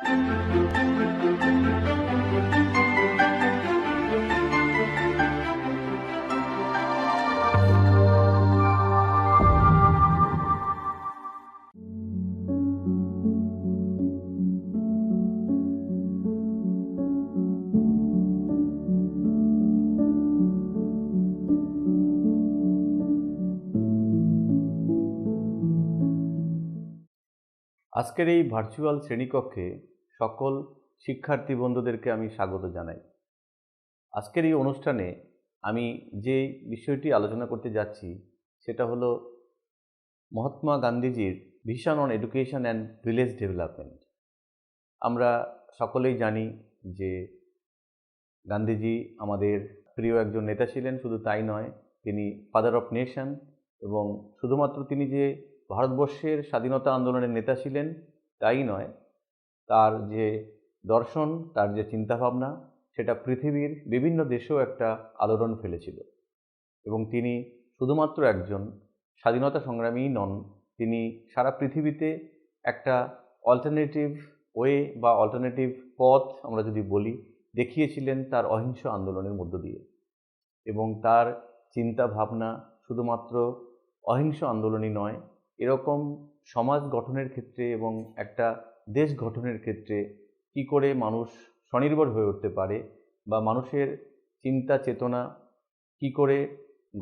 আজকের এই ভার্চুয়াল শ্রেণীকক্ষে সকল শিক্ষার্থী বন্ধুদেরকে আমি স্বাগত জানাই। আজকের এই অনুষ্ঠানে আমি যে বিষয়টি আলোচনা করতে যাচ্ছি সেটা হলো মহাত্মা গান্ধীজির vision on education and village development. আমরা সকলেই জানি যে গান্ধীজি আমাদের প্রিয় একজন নেতা ছিলেন, শুধু তাই নয়, তিনি ফাদার অফ নেশন, এবং শুধুমাত্র তিনি যে ভারতবর্ষের স্বাধীনতা আন্দোলনের নেতা ছিলেন তাই নয়, তার যে দর্শন, তার যে চিন্তাভাবনা, সেটা পৃথিবীর বিভিন্ন দেশেও একটা আলোড়ন ফেলেছিল। এবং তিনি শুধুমাত্র একজন স্বাধীনতা সংগ্রামীই নন, তিনি সারা পৃথিবীতে একটা অল্টারনেটিভ ওয়ে বা অল্টারনেটিভ পথ আমরা যদি বলি, দেখিয়েছিলেন তার অহিংস আন্দোলনের মধ্য দিয়ে। এবং তার চিন্তা ভাবনা শুধুমাত্র অহিংস আন্দোলনই নয়, এরকম সমাজ গঠনের ক্ষেত্রে এবং একটা দেশ গঠনের ক্ষেত্রে কি করে মানুষ স্বনির্ভর হয়ে উঠতে পারে বা মানুষের চিন্তা চেতনা কি করে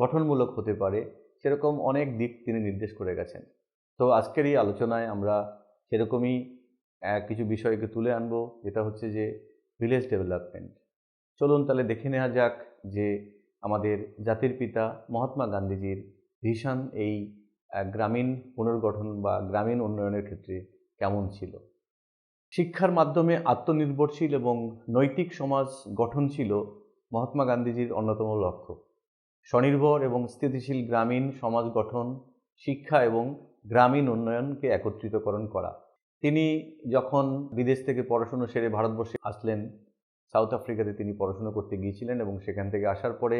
গঠনমূলক হতে পারে, সেরকম অনেক দিক তিনি নির্দেশ করে গেছেন। তো আজকের এই আলোচনায় আমরা সেরকমই কিছু বিষয়কে তুলে আনবো, যেটা হচ্ছে যে ভিলেজ ডেভেলপমেন্ট। চলুন তাহলে দেখে নেওয়া যাক যে আমাদের জাতির পিতা মহাত্মা গান্ধীজির ভিশন এই গ্রামীণ পুনর্গঠন বা গ্রামীণ উন্নয়নের ক্ষেত্রে কেমন ছিল। শিক্ষার মাধ্যমে আত্মনির্ভরশীল এবং নৈতিক সমাজ গঠন ছিল মহাত্মা গান্ধীজির অন্যতম লক্ষ্য। স্বনির্ভর এবং স্থিতিশীল গ্রামীণ সমাজ গঠন, শিক্ষা এবং গ্রামীণ উন্নয়নকে একত্রিতকরণ করা। তিনি যখন বিদেশ থেকে পড়াশুনো সেরে ভারতবর্ষে আসলেন, সাউথ আফ্রিকাতে তিনি পড়াশুনো করতে গিয়েছিলেন এবং সেখান থেকে আসার পরে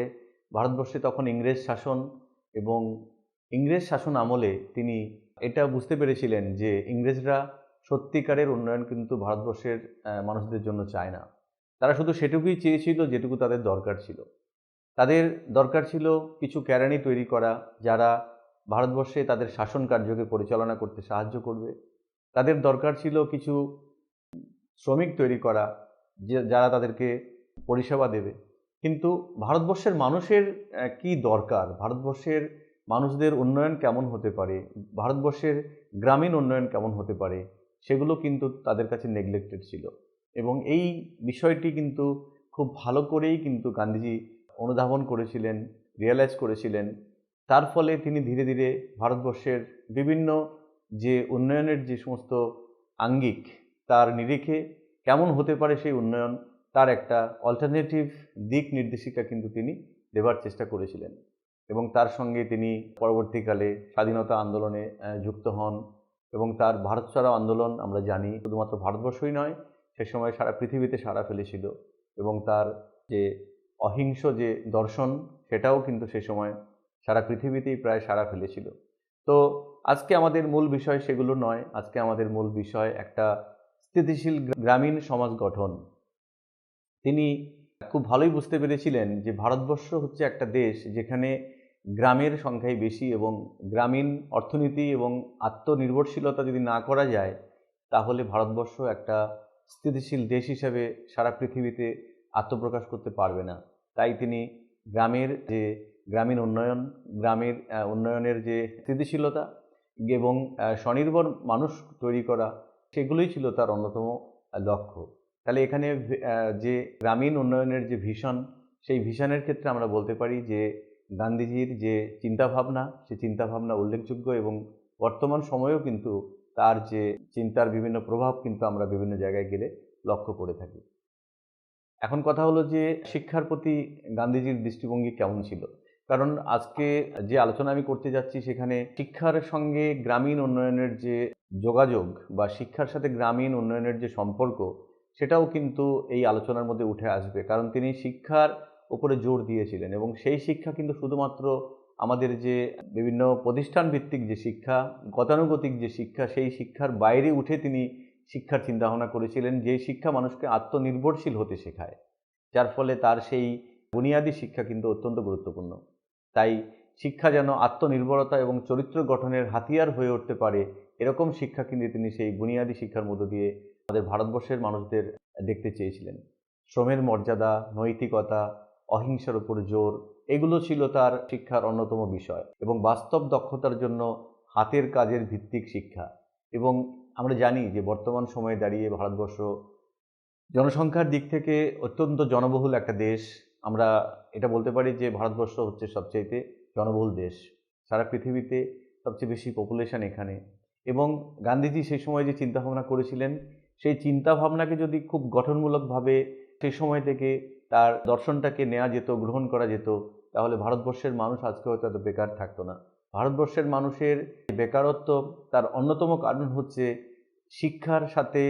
ভারতবর্ষে তখন ইংরেজ শাসন, এবং ইংরেজ শাসন আমলে তিনি এটা বুঝতে পেরেছিলেন যে ইংরেজরা সত্যিকারের উন্নয়ন কিন্তু ভারতবর্ষের মানুষদের জন্য চায় না। তারা শুধু সেটুকুই চেয়েছিল যেটুকু তাদের দরকার ছিল। তাদের দরকার ছিল কিছু কেরানি তৈরি করা, যারা ভারতবর্ষে তাদের শাসন কার্যকে পরিচালনা করতে সাহায্য করবে। তাদের দরকার ছিল কিছু শ্রমিক তৈরি করা, যারা তাদেরকে পরিষেবা দেবে। কিন্তু ভারতবর্ষের মানুষের কি দরকার, ভারতবর্ষের মানুষদের উন্নয়ন কেমন হতে পারে, ভারতবর্ষের গ্রামীণ উন্নয়ন কেমন হতে পারে, সেগুলো কিন্তু তাদের কাছে নেগলেক্টেড ছিল। এবং এই বিষয়টি কিন্তু খুব ভালো করেই কিন্তু গান্ধীজি অনুধাবন করেছিলেন, রিয়েলাইজ করেছিলেন। তার ফলে তিনি ধীরে ধীরে ভারতবর্ষের বিভিন্ন যে উন্নয়নের যে সমস্ত আঙ্গিক, তার নিরিখে কেমন হতে পারে সেই উন্নয়ন, তার একটা অল্টারনেটিভ দিক নির্দেশিকা কিন্তু তিনি দেবার চেষ্টা করেছিলেন। এবং তার সঙ্গে তিনি পরবর্তীকালে স্বাধীনতা আন্দোলনে যুক্ত হন। এবং তার ভারত ছাড়ো আন্দোলন আমরা জানি শুধুমাত্র ভারতবর্ষই নয়, সে সময় সারা পৃথিবীতে সাড়া ফেলেছিল। এবং তার যে অহিংস যে দর্শন, সেটাও কিন্তু সে সময় সারা পৃথিবীতেই প্রায় সাড়া ফেলেছিল। তো আজকে আমাদের মূল বিষয় সেগুলো নয়, আজকে আমাদের মূল বিষয় একটা স্থিতিশীল গ্রামীণ সমাজ গঠন। তিনি খুব ভালোই বুঝতে পেরেছিলেন যে ভারতবর্ষ হচ্ছে একটা দেশ যেখানে গ্রামের সংখ্যাই বেশি, এবং গ্রামীণ অর্থনীতি এবং আত্মনির্ভরশীলতা যদি না করা যায়, তাহলে ভারতবর্ষ একটা স্থিতিশীল দেশ হিসেবে সারা পৃথিবীতে আত্মপ্রকাশ করতে পারবে না। তাই তিনি গ্রামের যে গ্রামীণ উন্নয়ন, গ্রামের উন্নয়নের যে স্থিতিশীলতা এবং স্বনির্ভর মানুষ তৈরি করা, সেগুলোই ছিল তার অন্যতম লক্ষ্য। তাহলে এখানে যে গ্রামীণ উন্নয়নের যে ভিশন, সেই ভিশনের ক্ষেত্রে আমরা বলতে পারি যে গান্ধীজির যে চিন্তাভাবনা, সে চিন্তাভাবনা উল্লেখযোগ্য, এবং বর্তমান সময়েও কিন্তু তার যে চিন্তার বিভিন্ন প্রভাব কিন্তু আমরা বিভিন্ন জায়গায় গেলে লক্ষ্য করে থাকি। এখন কথা হলো যে শিক্ষার প্রতি গান্ধীজির দৃষ্টিভঙ্গি কেমন ছিল। কারণ আজকে যে আলোচনা আমি করতে যাচ্ছি সেখানে শিক্ষার সঙ্গে গ্রামীণ উন্নয়নের যে যোগাযোগ বা শিক্ষার সাথে গ্রামীণ উন্নয়নের যে সম্পর্ক, সেটাও কিন্তু এই আলোচনার মধ্যে উঠে আসবে। কারণ তিনি শিক্ষার উপরে জোর দিয়েছিলেন, এবং সেই শিক্ষা কিন্তু শুধুমাত্র আমাদের যে বিভিন্ন প্রতিষ্ঠান ভিত্তিক যে শিক্ষা, গতানুগতিক যে শিক্ষা, সেই শিক্ষার বাইরে উঠে তিনি শিক্ষার চিন্তাভাবনা করেছিলেন, যে শিক্ষা মানুষকে আত্মনির্ভরশীল হতে শেখায়, যার ফলে তার সেই বুনিয়াদী শিক্ষা কিন্তু অত্যন্ত গুরুত্বপূর্ণ। তাই শিক্ষা যেন আত্মনির্ভরতা এবং চরিত্র গঠনের হাতিয়ার হয়ে উঠতে পারে, এরকম শিক্ষা কিন্তু তিনি সেই বুনিয়াদী শিক্ষার মধ্য দিয়ে আমাদের ভারতবর্ষের মানুষদের দেখতে চেয়েছিলেন। শ্রমের মর্যাদা, নৈতিকতা, অহিংসার উপর জোর, এগুলো ছিল তার শিক্ষার অন্যতম বিষয়। এবং বাস্তব দক্ষতার জন্য হাতের কাজের ভিত্তিক শিক্ষা। এবং আমরা জানি যে বর্তমান সময়ে দাঁড়িয়ে ভারতবর্ষ জনসংখ্যার দিক থেকে অত্যন্ত জনবহুল একটা দেশ। আমরা এটা বলতে পারি যে ভারতবর্ষ হচ্ছে সবচাইতে জনবহুল দেশ। সারা পৃথিবীতে সবচেয়ে বেশি পপুলেশন এখানে। এবং গান্ধীজি সেই সময় যে চিন্তাভাবনা করেছিলেন, সেই চিন্তাভাবনাকে যদি খুব গঠনমূলকভাবে সেই সময় থেকে তার দর্শনটাকে নেওয়া যেত, গ্রহণ করা যেত, তাহলে ভারতবর্ষের মানুষ আজকে হয়তো এত বেকার থাকতো না। ভারতবর্ষের মানুষের বেকারত্ব তার অন্যতম কারণ হচ্ছে শিক্ষার সাথে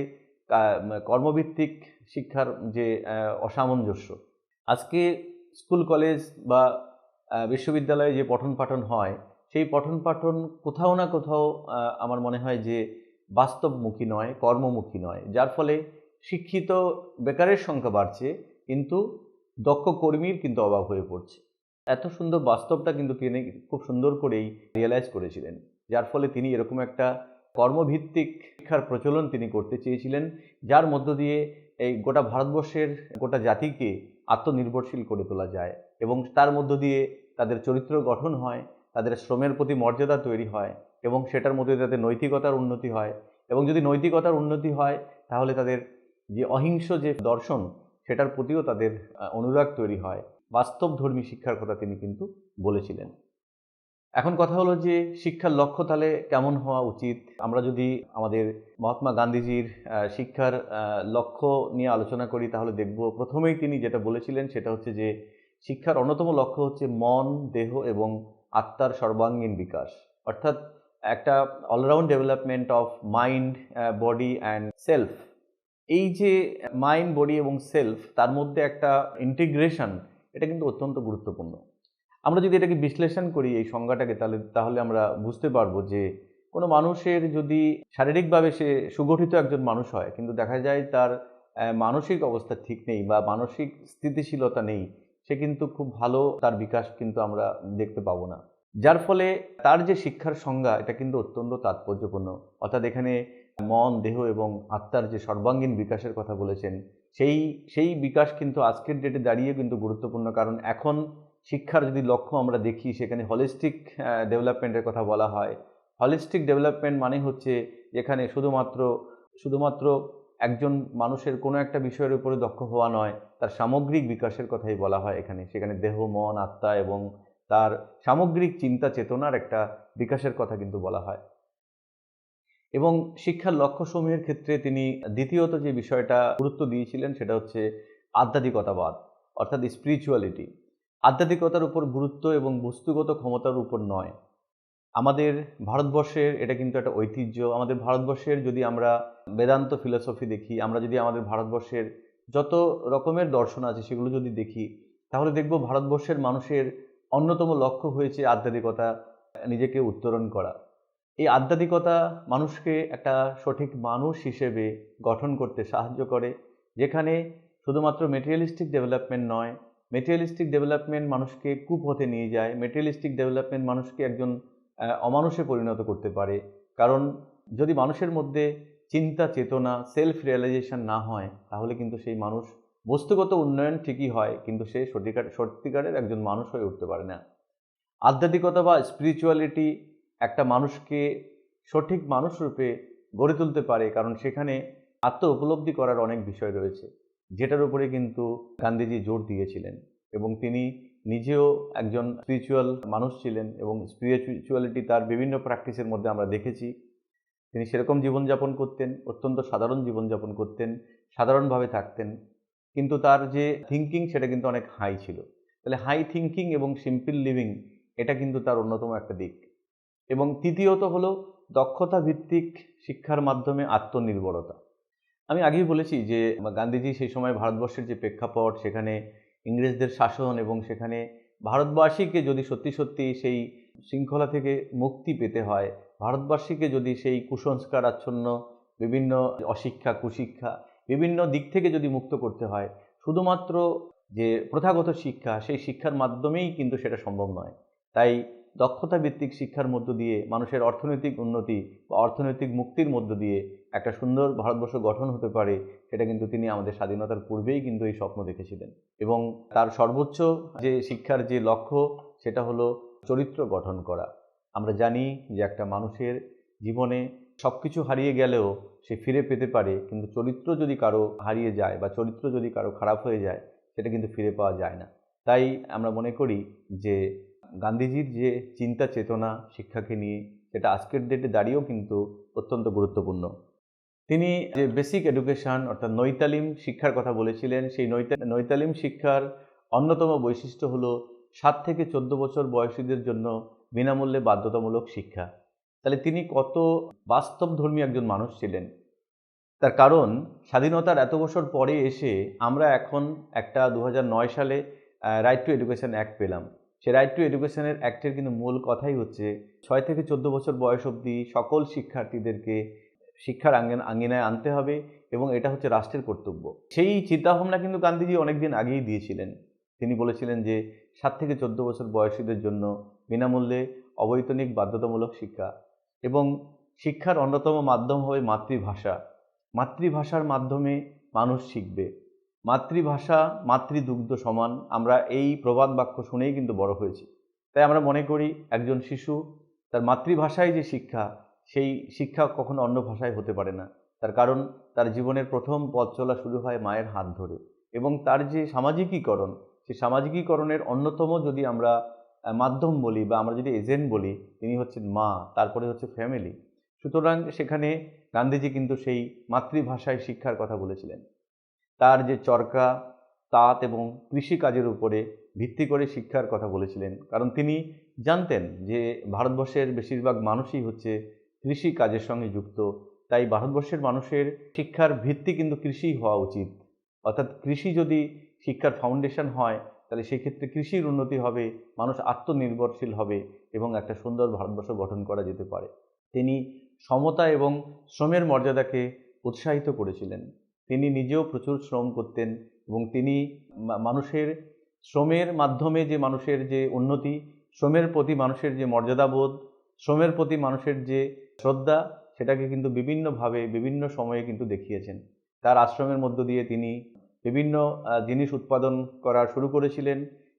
কর্মভিত্তিক শিক্ষার যে অসামঞ্জস্য। আজকে স্কুল কলেজ বা বিশ্ববিদ্যালয়ে যে পঠন পাঠন হয়, সেই পঠন পাঠন কোথাও না কোথাও আমার মনে হয় যে বাস্তবমুখী নয়, কর্মমুখী নয়, যার ফলে শিক্ষিত বেকারের সংখ্যা বাড়ছে, কিন্তু দক্ষ কর্মীর কিন্তু অভাব হয়ে পড়ছে। এত সুন্দর বাস্তবটা কিন্তু তিনি খুব সুন্দর করেই রিয়েলাইজ করেছিলেন, যার ফলে তিনি এরকম একটা কর্মভিত্তিক শিক্ষার প্রচলন তিনি করতে চেয়েছিলেন, যার মধ্য দিয়ে এই গোটা ভারতবর্ষের গোটা জাতিকে আত্মনির্ভরশীল করে তোলা যায় এবং তার মধ্য দিয়ে তাদের চরিত্র গঠন হয়, তাদের শ্রমের প্রতি মর্যাদা তৈরি হয় এবং সেটার মধ্যে তাদের নৈতিকতার উন্নতি হয়। এবং যদি নৈতিকতার উন্নতি হয়, তাহলে তাদের যে অহিংস যে দর্শন, সেটার প্রতিও তাদের অনুরাগ তৈরি হয়। বাস্তবধর্মী শিক্ষার কথা তিনি কিন্তু বলেছিলেন। এখন কথা হলো যে শিক্ষার লক্ষ্য তাহলে কেমন হওয়া উচিত। আমরা যদি আমাদের মহাত্মা গান্ধীজির শিক্ষার লক্ষ্য নিয়ে আলোচনা করি, তাহলে দেখব প্রথমেই তিনি যেটা বলেছিলেন সেটা হচ্ছে যে শিক্ষার অন্যতম লক্ষ্য হচ্ছে মন, দেহ এবং আত্মার সর্বাঙ্গীন বিকাশ। অর্থাৎ একটা all-round development of mind, body and self. এই যে মাইন্ড, বডি এবং সেলফ, তার মধ্যে একটা ইন্টিগ্রেশন, এটা কিন্তু অত্যন্ত গুরুত্বপূর্ণ। আমরা যদি এটাকে বিশ্লেষণ করি এই সংজ্ঞাটাকে, তাহলে আমরা বুঝতে পারবো যে কোনো মানুষের যদি শারীরিকভাবে সে সুগঠিত একজন মানুষ হয়, কিন্তু দেখা যায় তার মানসিক অবস্থা ঠিক নেই বা মানসিক স্থিতিশীলতা নেই, সে কিন্তু খুব ভালো তার বিকাশ কিন্তু আমরা দেখতে পাবো না। যার ফলে তার যে শিক্ষার সংজ্ঞা, এটা কিন্তু অত্যন্ত তাৎপর্যপূর্ণ। অর্থাৎ এখানে মন, দেহ এবং আত্মার যে সর্বাঙ্গীন বিকাশের কথা বলেছেন, সেই বিকাশ কিন্তু আজকের ডেটে দাঁড়িয়ে কিন্তু গুরুত্বপূর্ণ। কারণ এখন শিক্ষার যদি লক্ষ্য আমরা দেখি, সেখানে হলিস্টিক ডেভেলপমেন্টের কথা বলা হয়। হলিস্টিক ডেভেলপমেন্ট মানে হচ্ছে যেখানে শুধুমাত্র একজন মানুষের কোনো একটা বিষয়ের উপরে দক্ষ হওয়া নয়, তার সামগ্রিক বিকাশের কথাই বলা হয় এখানে। সেখানে দেহ, মন, আত্মা এবং তার সামগ্রিক চিন্তা চেতনার একটা বিকাশের কথা কিন্তু বলা হয়। এবং শিক্ষার লক্ষ্যসমূহের ক্ষেত্রে তিনি দ্বিতীয়ত যে বিষয়টা গুরুত্ব দিয়েছিলেন, সেটা হচ্ছে আধ্যাত্মিকতাবাদ, অর্থাৎ স্পিরিচুয়ালিটি। আধ্যাত্মিকতার উপর গুরুত্ব এবং বস্তুগত ক্ষমতার উপর নয়। আমাদের ভারতবর্ষের এটা কিন্তু একটা ঐতিহ্য। আমাদের ভারতবর্ষের যদি আমরা বেদান্ত ফিলসফি দেখি, আমরা যদি আমাদের ভারতবর্ষের যত রকমের দর্শন আছে সেগুলো যদি দেখি, তাহলে দেখব ভারতবর্ষের মানুষের অন্যতম লক্ষ্য হয়েছে আধ্যাত্মিকতা, নিজেকে উত্তরণ করা। এই আধ্যাত্মিকতা মানুষকে একটা সঠিক মানুষ হিসেবে গঠন করতে সাহায্য করে, যেখানে শুধুমাত্র মেটেরিয়ালিস্টিক ডেভেলপমেন্ট নয়, মেটেরিয়ালিস্টিক ডেভেলপমেন্ট মানুষকে কুপথে নিয়ে যায়, মেটেরিয়ালিস্টিক ডেভেলপমেন্ট মানুষকে একজন অমানুষে পরিণত করতে পারে। কারণ যদি মানুষের মধ্যে চিন্তা, চেতনা, সেলফ রিয়েলাইজেশন না হয়, তাহলে কিন্তু সেই মানুষ বস্তুগত উন্নয়ন ঠিকই হয়, কিন্তু সে সত্যিকারের একজন মানুষ হয়ে উঠতে পারে না। আধ্যাত্মিকতা বা স্পিরিচুয়ালিটি একটা মানুষকে সঠিক মানুষ রূপে গড়ে তুলতে পারে, কারণ সেখানে আত্ম উপলব্ধি করার অনেক বিষয় রয়েছে, যেটার উপরে কিন্তু গান্ধীজি জোর দিয়েছিলেন। এবং তিনি নিজেও একজন স্পিরিচুয়াল মানুষ ছিলেন এবং স্পিরিচুয়ালিটি তার বিভিন্ন প্র্যাকটিসের মধ্যে আমরা দেখেছি। তিনি সেরকম জীবনযাপন করতেন, অত্যন্ত সাধারণ জীবনযাপন করতেন, সাধারণভাবে থাকতেন, কিন্তু তার যে থিঙ্কিং সেটা কিন্তু অনেক হাই ছিল। তাহলে হাই থিঙ্কিং এবং সিম্পল লিভিং, এটা কিন্তু তার অন্যতম একটা দিক। এবং তৃতীয়ত হলো দক্ষতা ভিত্তিক শিক্ষার মাধ্যমে আত্মনির্ভরতা। আমি আগেই বলেছি যে গান্ধীজি সেই সময় ভারতবর্ষের যে প্রেক্ষাপট, সেখানে ইংরেজদের শাসন এবং সেখানে ভারতবাসীকে যদি সত্যি সত্যি সেই শৃঙ্খলা থেকে মুক্তি পেতে হয়, ভারতবাসীকে যদি সেই কুসংস্কার আচ্ছন্ন বিভিন্ন অশিক্ষা, কুশিক্ষা, বিভিন্ন দিক থেকে যদি মুক্ত করতে হয়, শুধুমাত্র যে প্রথাগত শিক্ষা, সেই শিক্ষার মাধ্যমেই কিন্তু সেটা সম্ভব নয়। তাই দক্ষতা ভিত্তিক শিক্ষার মধ্য দিয়ে মানুষের অর্থনৈতিক উন্নতি বা অর্থনৈতিক মুক্তির মধ্য দিয়ে একটা সুন্দর ভারতবর্ষ গঠন হতে পারে, সেটা কিন্তু তিনি আমাদের স্বাধীনতার পূর্বেই কিন্তু এই স্বপ্ন দেখেছিলেন। এবং তার সর্বোচ্চ যে শিক্ষার যে লক্ষ্য, সেটা হলো চরিত্র গঠন করা। আমরা জানি যে একটা মানুষের জীবনে সব কিছু হারিয়ে গেলেও সে ফিরে পেতে পারে, কিন্তু চরিত্র যদি কারো হারিয়ে যায় বা চরিত্র যদি কারো খারাপ হয়ে যায়, সেটা কিন্তু ফিরে পাওয়া যায় না। তাই আমরা মনে করি যে গান্ধীজির যে চিন্তা চেতনা শিক্ষাকে নিয়ে, সেটা আজকের ডেটে দাঁড়িয়েও কিন্তু অত্যন্ত গুরুত্বপূর্ণ। তিনি যে বেসিক এডুকেশন অর্থাৎ নৈতালিম শিক্ষার কথা বলেছিলেন, সেই নৈতালিম শিক্ষার অন্যতম বৈশিষ্ট্য হলো 7 থেকে 14 বছর বয়সীদের জন্য বিনামূল্যে বাধ্যতামূলক শিক্ষা। তাহলে তিনি কত বাস্তবধর্মী একজন মানুষ ছিলেন। তার কারণ স্বাধীনতার এত বছর পরে এসে আমরা এখন একটা 2009 সালে রাইট টু এডুকেশন অ্যাক্ট পেলাম। সে রাইট টু এডুকেশনের অ্যাক্টের কিন্তু মূল কথাই হচ্ছে 6 থেকে 14 বছর বয়স অবধি সকল শিক্ষার্থীদেরকে শিক্ষার আঙ্গিনায় আনতে হবে, এবং এটা হচ্ছে রাষ্ট্রের কর্তব্য। সেই চিন্তাভাবনা কিন্তু গান্ধীজি অনেকদিন আগেই দিয়েছিলেন। তিনি বলেছিলেন যে 7 থেকে 14 বছর বয়সীদের জন্য বিনামূল্যে অবৈতনিক বাধ্যতামূলক শিক্ষা, এবং শিক্ষার অন্যতম মাধ্যম হবে মাতৃভাষা। মাতৃভাষার মাধ্যমে মানুষ শিখবে। মাতৃভাষা মাতৃদুগ্ধ সমান, আমরা এই প্রবাদ বাক্য শুনেই কিন্তু বড় হয়েছি। তাই আমরা মনে করি একজন শিশু তার মাতৃভাষায় যে শিক্ষা, সেই শিক্ষা কখনো অন্য ভাষায় হতে পারে না। তার কারণ তার জীবনের প্রথম পথ চলা শুরু হয় মায়ের হাত ধরে, এবং তার যে সামাজিকীকরণ, সেই সামাজিকীকরণের অন্যতম যদি আমরা মাধ্যম বলি বা আমরা যদি এজেন্ট বলি, তিনি হচ্ছেন মা, তারপরে হচ্ছে ফ্যামিলি। সুতরাং সেখানে গান্ধীজি কিন্তু সেই মাতৃভাষায় শিক্ষার কথা বলেছিলেন। তার যে চরকা, তাঁত এবং কৃষিকাজের উপরে ভিত্তি করে শিক্ষার কথা বলেছিলেন, কারণ তিনি জানতেন যে ভারতবর্ষের বেশিরভাগ মানুষই হচ্ছে কৃষি কাজের সঙ্গে যুক্ত। তাই ভারতবর্ষের মানুষের শিক্ষার ভিত্তি কিন্তু কৃষিই হওয়া উচিত। অর্থাৎ কৃষি যদি শিক্ষার ফাউন্ডেশন হয়, তাহলে সেক্ষেত্রে কৃষির উন্নতি হবে, মানুষ আত্মনির্ভরশীল হবে এবং একটা সুন্দর ভারতবর্ষ গঠন করা যেতে পারে। তিনি সমতা এবং শ্রমের মর্যাদাকে উৎসাহিত করেছিলেন। তিনি নিজেও প্রচুর শ্রম করতেন, এবং তিনি মানুষের শ্রমের মাধ্যমে যে মানুষের যে উন্নতি, শ্রমের প্রতি মানুষের যে মর্যাদাবোধ, শ্রমের প্রতি মানুষের যে শ্রদ্ধা, সেটাকে কিন্তু বিভিন্নভাবে বিভিন্ন সময়ে কিন্তু দেখিয়েছেন। তার আশ্রমের মধ্য দিয়ে তিনি বিভিন্ন জিনিস উৎপাদন করা শুরু করেছিলেন।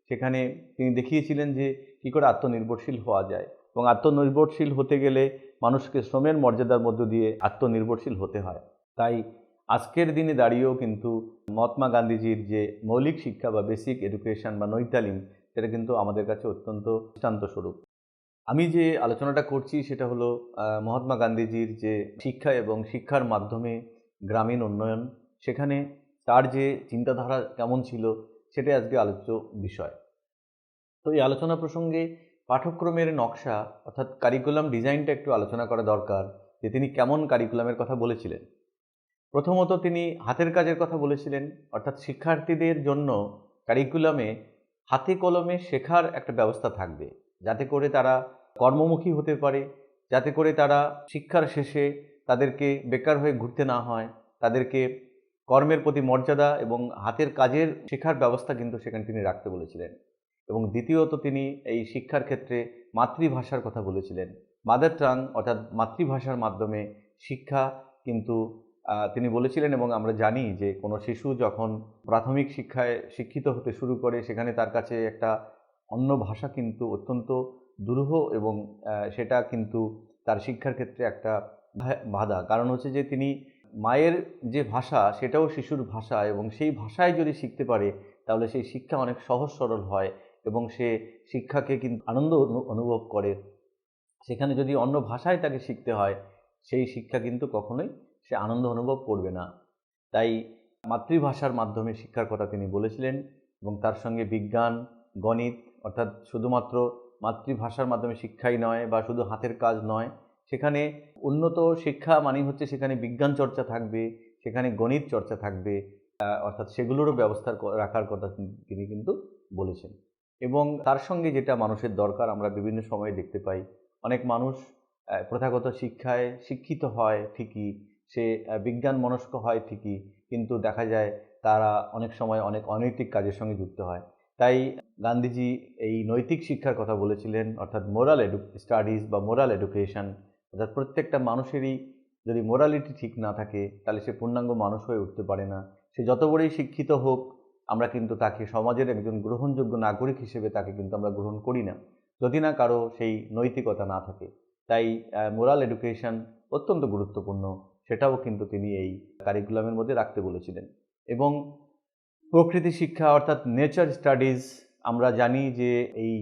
সেখানে তিনি দেখিয়েছিলেন যে কী করে আত্মনির্ভরশীল হওয়া যায়, এবং আত্মনির্ভরশীল হতে গেলে মানুষকে শ্রমের মর্যাদার মধ্য দিয়ে আত্মনির্ভরশীল হতে হয়। তাই আজকের দিনে দাঁড়িয়েও কিন্তু মহাত্মা গান্ধীজির যে মৌলিক শিক্ষা বা বেসিক এডুকেশন বা নৈতালিম, সেটা কিন্তু আমাদের কাছে অত্যন্ত দৃষ্টান্তস্বরূপ। আমি যে আলোচনাটা করছি সেটা হলো মহাত্মা গান্ধীজির যে শিক্ষা এবং শিক্ষার মাধ্যমে গ্রামীণ উন্নয়ন, সেখানে তার যে চিন্তাধারা কেমন ছিল, সেটাই আজকে আলোচ্য বিষয়। তো এই আলোচনা প্রসঙ্গে পাঠ্যক্রমের নকশা অর্থাৎ কারিকুলাম ডিজাইনটা একটু আলোচনা করা দরকার, যে তিনি কেমন কারিকুলামের কথা বলেছিলেন। প্রথমত তিনি হাতের কাজের কথা বলেছিলেন, অর্থাৎ শিক্ষার্থীদের জন্য কারিকুলামে হাতে কলমে শেখার একটা ব্যবস্থা থাকবে, যাতে করে তারা কর্মমুখী হতে পারে, যাতে করে তারা শিক্ষার শেষে তাদেরকে বেকার হয়ে ঘুরতে না হয়, তাদেরকে কর্মের প্রতি মর্যাদা এবং হাতের কাজের শেখার ব্যবস্থা কিন্তু সেখানে তিনি রাখতে বলেছিলেন। এবং দ্বিতীয়ত তিনি এই শিক্ষার ক্ষেত্রে মাতৃভাষার কথা বলেছিলেন। মাদার টাং অর্থাৎ মাতৃভাষার মাধ্যমে শিক্ষা কিন্তু তিনি বলেছিলেন, এবং আমরা জানি যে কোনো শিশু যখন প্রাথমিক শিক্ষায় শিক্ষিত হতে শুরু করে, সেখানে তার কাছে একটা অন্য ভাষা কিন্তু অত্যন্ত দুরূহ, এবং সেটা কিন্তু তার শিক্ষার ক্ষেত্রে একটা বাধা। কারণ হচ্ছে যে তিনি মায়ের যে ভাষা, সেটাও শিশুর ভাষা, এবং সেই ভাষায় যদি শিখতে পারে, তাহলে সেই শিক্ষা অনেক সহজ সরল হয়, এবং সে শিক্ষাকে কিন্তু আনন্দ অনুভব করে। সেখানে যদি অন্য ভাষায় তাকে শিখতে হয়, সেই শিক্ষা কিন্তু কখনোই সে আনন্দ অনুভব করবে না। তাই মাতৃভাষার মাধ্যমে শিক্ষার কথা তিনি বলেছিলেন, এবং তার সঙ্গে বিজ্ঞান, গণিত, অর্থাৎ শুধুমাত্র মাতৃভাষার মাধ্যমে শিক্ষাই নয় বা শুধু হাতের কাজ নয়, সেখানে উন্নত শিক্ষা মানে হচ্ছে সেখানে বিজ্ঞান চর্চা থাকবে, সেখানে গণিত চর্চা থাকবে, অর্থাৎ সেগুলোরও ব্যবস্থা রাখার কথা তিনি কিন্তু বলেছেন। এবং তার সঙ্গে যেটা মানুষের দরকার, আমরা বিভিন্ন সময়ে দেখতে পাই অনেক মানুষ প্রথাগত শিক্ষায় শিক্ষিত হয় ঠিকই, সে বিজ্ঞান মনস্ক হয় ঠিকই, কিন্তু দেখা যায় তারা অনেক সময় অনেক অনৈতিক কাজের সঙ্গে যুক্ত হয়। তাই গান্ধীজি এই নৈতিক শিক্ষার কথা বলেছিলেন, অর্থাৎ মোরাল স্টাডিজ বা মোরাল এডুকেশন। অর্থাৎ প্রত্যেকটা মানুষেরই যদি মোরালিটি ঠিক না থাকে তাহলে সে পূর্ণাঙ্গ মানুষ হয়ে উঠতে পারে না। সে যত বড়ই শিক্ষিত হোক, আমরা কিন্তু তাকে সমাজের একজন গ্রহণযোগ্য নাগরিক হিসেবে তাকে কিন্তু আমরা গ্রহণ করি না, যদি না কারো সেই নৈতিকতা না থাকে। তাই মোরাল এডুকেশন অত্যন্ত গুরুত্বপূর্ণ, সেটাও কিন্তু তিনি এই কারিকুলামের মধ্যে রাখতে বলেছিলেন। এবং প্রকৃতি শিক্ষা অর্থাৎ নেচার স্টাডিজ, আমরা জানি যে এই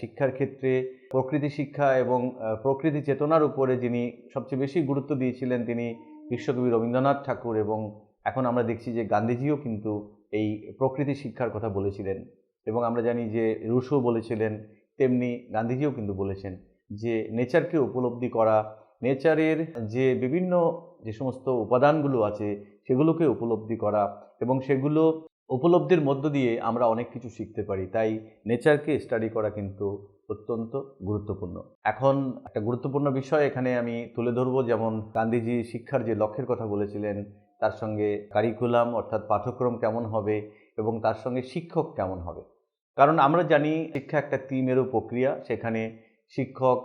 শিক্ষার ক্ষেত্রে প্রকৃতি শিক্ষা এবং প্রকৃতি চেতনার উপরে যিনি সবচেয়ে বেশি গুরুত্ব দিয়েছিলেন তিনি বিশ্বকবি রবীন্দ্রনাথ ঠাকুর, এবং এখন আমরা দেখছি যে গান্ধীজিও কিন্তু এই প্রকৃতি শিক্ষার কথা বলেছিলেন। এবং আমরা জানি যে রুশো বলেছিলেন, তেমনি গান্ধীজিও কিন্তু বলেছেন যে নেচারকে উপলব্ধি করা, নেচারের যে বিভিন্ন যে সমস্ত উপাদানগুলো আছে সেগুলোকে উপলব্ধি করা, এবং সেগুলো উপলব্ধির মধ্য দিয়ে আমরা অনেক কিছু শিখতে পারি। তাই নেচারকে স্টাডি করা কিন্তু অত্যন্ত গুরুত্বপূর্ণ। এখন একটা গুরুত্বপূর্ণ বিষয় এখানে আমি তুলে ধরব, যেমন গান্ধীজি শিক্ষার যে লক্ষ্যের কথা বলেছিলেন, তার সঙ্গে কারিকুলাম অর্থাৎ পাঠ্যক্রম কেমন হবে এবং তার সঙ্গে শিক্ষক কেমন হবে। কারণ আমরা জানি শিক্ষা একটা ত্রিমেরু প্রক্রিয়া, সেখানে শিক্ষক,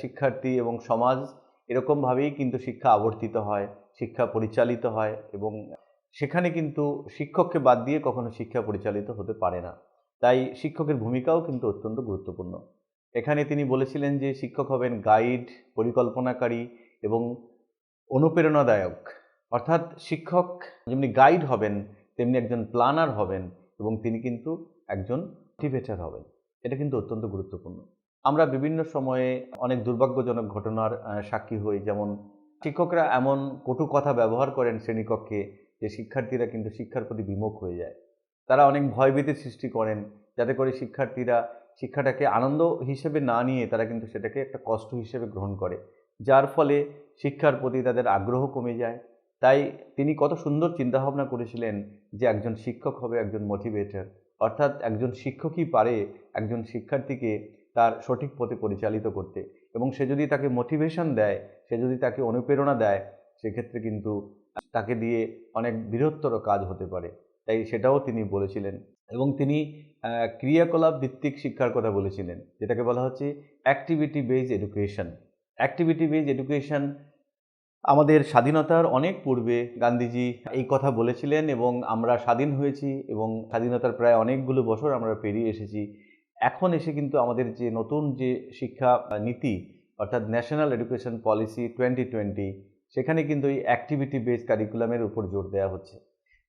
শিক্ষার্থী এবং সমাজ এরকমভাবেই কিন্তু শিক্ষা আবর্তিত হয়, শিক্ষা পরিচালিত হয়, এবং সেখানে কিন্তু শিক্ষককে বাদ দিয়ে কখনো শিক্ষা পরিচালিত হতে পারে না। তাই শিক্ষকের ভূমিকাও কিন্তু অত্যন্ত গুরুত্বপূর্ণ। এখানে তিনি বলেছিলেন যে শিক্ষক হবেন গাইড, পরিকল্পনাকারী এবং অনুপ্রেরণাদায়ক। অর্থাৎ শিক্ষক যেমনি গাইড হবেন তেমনি একজন প্ল্যানার হবেন, এবং তিনি কিন্তু একজন মোটিভেটর হবেন। এটা কিন্তু অত্যন্ত গুরুত্বপূর্ণ। আমরা বিভিন্ন সময়ে অনেক দুর্ভাগ্যজনক ঘটনার সাক্ষী হই, যেমন শিক্ষকরা এমন কটু কথা ব্যবহার করেন শ্রেণীকক্ষে যে শিক্ষার্থীরা কিন্তু শিক্ষার প্রতি বিমুখ হয়ে যায়। তারা অনেক ভয়ভীতির সৃষ্টি করেন, যাতে করে শিক্ষার্থীরা শিক্ষাটাকে আনন্দ হিসেবে না নিয়ে তারা কিন্তু সেটাকে একটা কষ্ট হিসেবে গ্রহণ করে, যার ফলে শিক্ষার প্রতি তাদের আগ্রহ কমে যায়। তাই তিনি কত সুন্দর চিন্তাভাবনা করেছিলেন যে একজন শিক্ষক হবে একজন মোটিভেটর, অর্থাৎ একজন শিক্ষকই পারে একজন শিক্ষার্থীকে তার সঠিক পথে পরিচালিত করতে, এবং সে যদি তাকে মোটিভেশন দেয়, সে যদি তাকে অনুপ্রেরণা দেয়, সেক্ষেত্রে কিন্তু তাকে দিয়ে অনেক বৃহত্তর কাজ হতে পারে। তাই সেটাও তিনি বলেছিলেন। এবং তিনি ক্রিয়াকলাপ ভিত্তিক শিক্ষার কথা বলেছিলেন, যেটাকে বলা হচ্ছে activity based education. Activity based education আমাদের স্বাধীনতার অনেক পূর্বে গান্ধীজি এই কথা বলেছিলেন, এবং আমরা স্বাধীন হয়েছি এবং স্বাধীনতার প্রায় অনেকগুলো বছর আমরা পেরিয়ে এসেছি। এখন এসে কিন্তু আমাদের যে নতুন যে শিক্ষা নীতি, অর্থাৎ ন্যাশনাল এডুকেশন পলিসি 2020, সেখানে কিন্তু এই অ্যাক্টিভিটি বেসড কারিকুলামের উপর জোর দেওয়া হচ্ছে।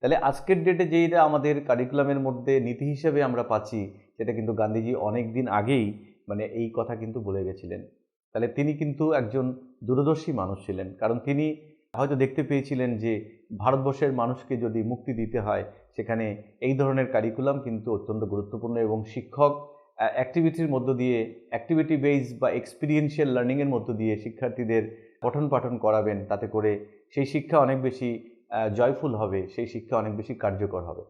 তাহলে আজকের ডেটে যেইটা আমাদের কারিকুলামের মধ্যে নীতি হিসেবে আমরা পাচ্ছি, সেটা কিন্তু গান্ধীজি অনেক দিন আগেই এই কথা কিন্তু বলে গেছিলেন। তাহলে তিনি কিন্তু একজন দূরদর্শী মানুষ ছিলেন, কারণ তিনি হয়তো দেখতে পেয়েছিলেন যে ভারতবর্ষের মানুষকে যদি মুক্তি দিতে হয়, সেখানে এই ধরনের কারিকুলাম কিন্তু অত্যন্ত গুরুত্বপূর্ণ, এবং শিক্ষক অ্যাক্টিভিটির মধ্য দিয়ে, অ্যাক্টিভিটি বেসড বা এক্সপিরিয়েন্সিয়াল লার্নিংয়ের মধ্য দিয়ে শিক্ষার্থীদের পঠন পাঠন করাবেন, তাতে করে সেই শিক্ষা অনেক বেশি জয়ফুল হবে, সেই শিক্ষা অনেক বেশি কার্যকর হবে।